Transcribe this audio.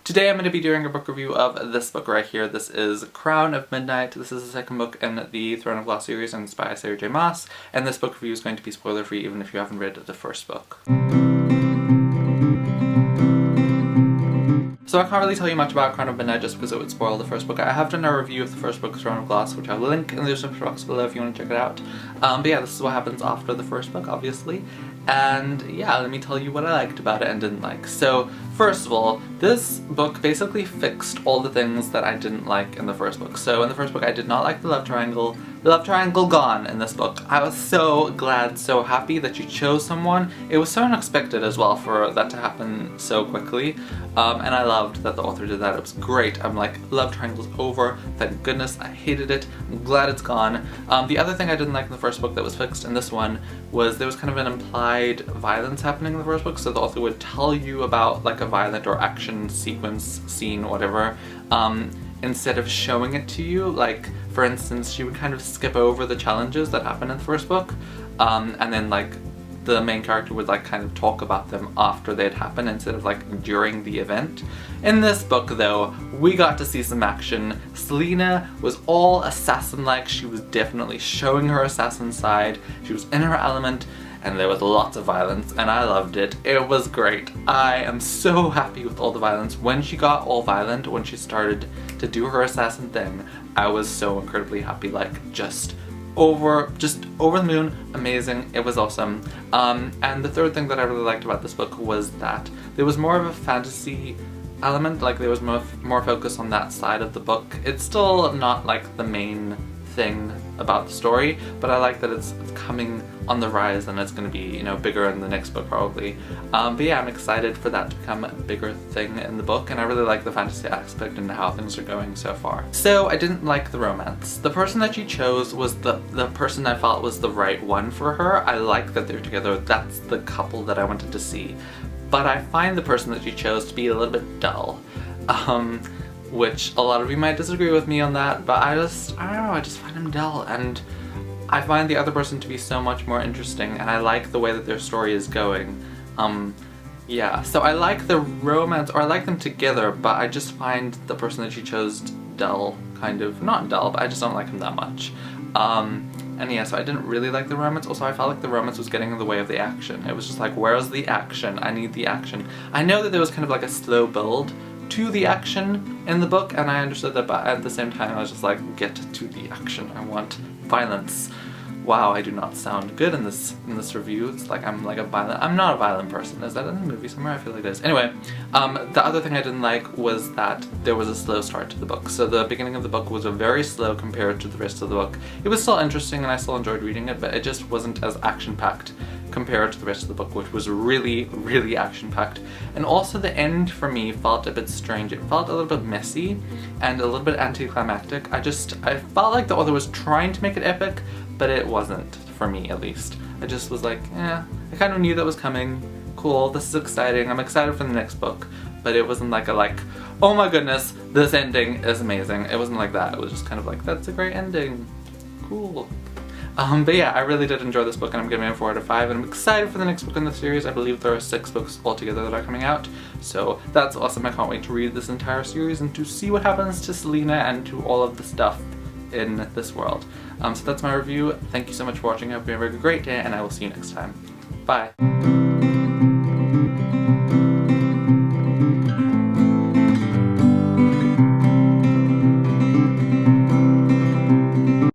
Today I'm going to be doing a book review of this book right here. This is Crown of Midnight. This is the second book in the Throne of Glass series, and it's by Sarah J. Maas, and this book review is going to be spoiler free even if you haven't read the first book. So I can't really tell you much about Crown of Midnight just because it would spoil the first book. I have done a review of the first book, Throne of Glass, which I'll link in the description box below if you want to check it out. But yeah, this is what happens after the first book, obviously. And yeah, let me tell you what I liked about it and didn't like. So, first of all, this book basically fixed all the things that I didn't like in the first book. So in the first book I did not like the love triangle. The love triangle gone in this book. I was so glad, so happy that you chose someone. It was so unexpected as well for that to happen so quickly. And I loved that the author did that. It was great. I'm like, love triangle's over. Thank goodness. I hated it. I'm glad it's gone. The other thing I didn't like in the first book that was fixed in this one was there was kind of an implied violence happening in the first book. So the author would tell you about like a violent or action sequence, scene, whatever, instead of showing it to you. Like, for instance, she would kind of skip over the challenges that happened in the first book, and then like the main character would like kind of talk about them after they'd happened instead of like during the event. In this book though, we got to see some action. Selena was all assassin-like. She was definitely showing her assassin side. She was in her element, and there was lots of violence, and I loved it. It was great. I am so happy with all the violence. When she got all violent, when she started to do her assassin thing, I was so incredibly happy, like just over the moon, amazing. It was awesome. And the third thing that I really liked about this book was that there was more of a fantasy element, like there was more focus on that side of the book. It's still not like the main thing about the story, but I like that it's coming on the rise and it's going to be, you know, bigger in the next book probably. But yeah, I'm excited for that to become a bigger thing in the book, and I really like the fantasy aspect and how things are going so far. So I didn't like the romance. The person that you chose was the person I felt was the right one for her. I like that they're together. That's the couple that I wanted to see. But I find the person that you chose to be a little bit dull. Which a lot of you might disagree with me on that, but I don't know, I just find him dull, and I find the other person to be so much more interesting, and I like the way that their story is going. Yeah, so I like the romance, or I like them together, but I just find the person that you chose dull, kind of. Not dull, but I just don't like him that much. And yeah, so I didn't really like the romance. Also, I felt like the romance was getting in the way of the action. It was just like, where's the action? I need the action. I know that there was kind of like a slow build to the action in the book, and I understood that, but at the same time I was just like, get to the action. I want violence. Wow, I do not sound good in this review. It's like I'm not a violent person. Is that in the movie somewhere? I feel like it is. Anyway, the other thing I didn't like was that there was a slow start to the book. So the beginning of the book was very slow compared to the rest of the book. It was still interesting and I still enjoyed reading it, but it just wasn't as action-packed compared to the rest of the book, which was really, really action-packed. And also the end for me felt a bit strange. It felt a little bit messy and a little bit anticlimactic. I felt like the author was trying to make it epic, but it wasn't, for me at least. I just was like, I kind of knew that was coming. Cool, this is exciting. I'm excited for the next book. But it wasn't like oh my goodness, this ending is amazing. It wasn't like that. It was just kind of like, that's a great ending. Cool. But yeah, I really did enjoy this book, and I'm giving it a 4 out of 5, and I'm excited for the next book in the series. I believe there are 6 books altogether that are coming out, so that's awesome. I can't wait to read this entire series and to see what happens to Selena and to all of the stuff in this world. So that's my review. Thank you so much for watching. I hope you have a great day, and I will see you next time. Bye!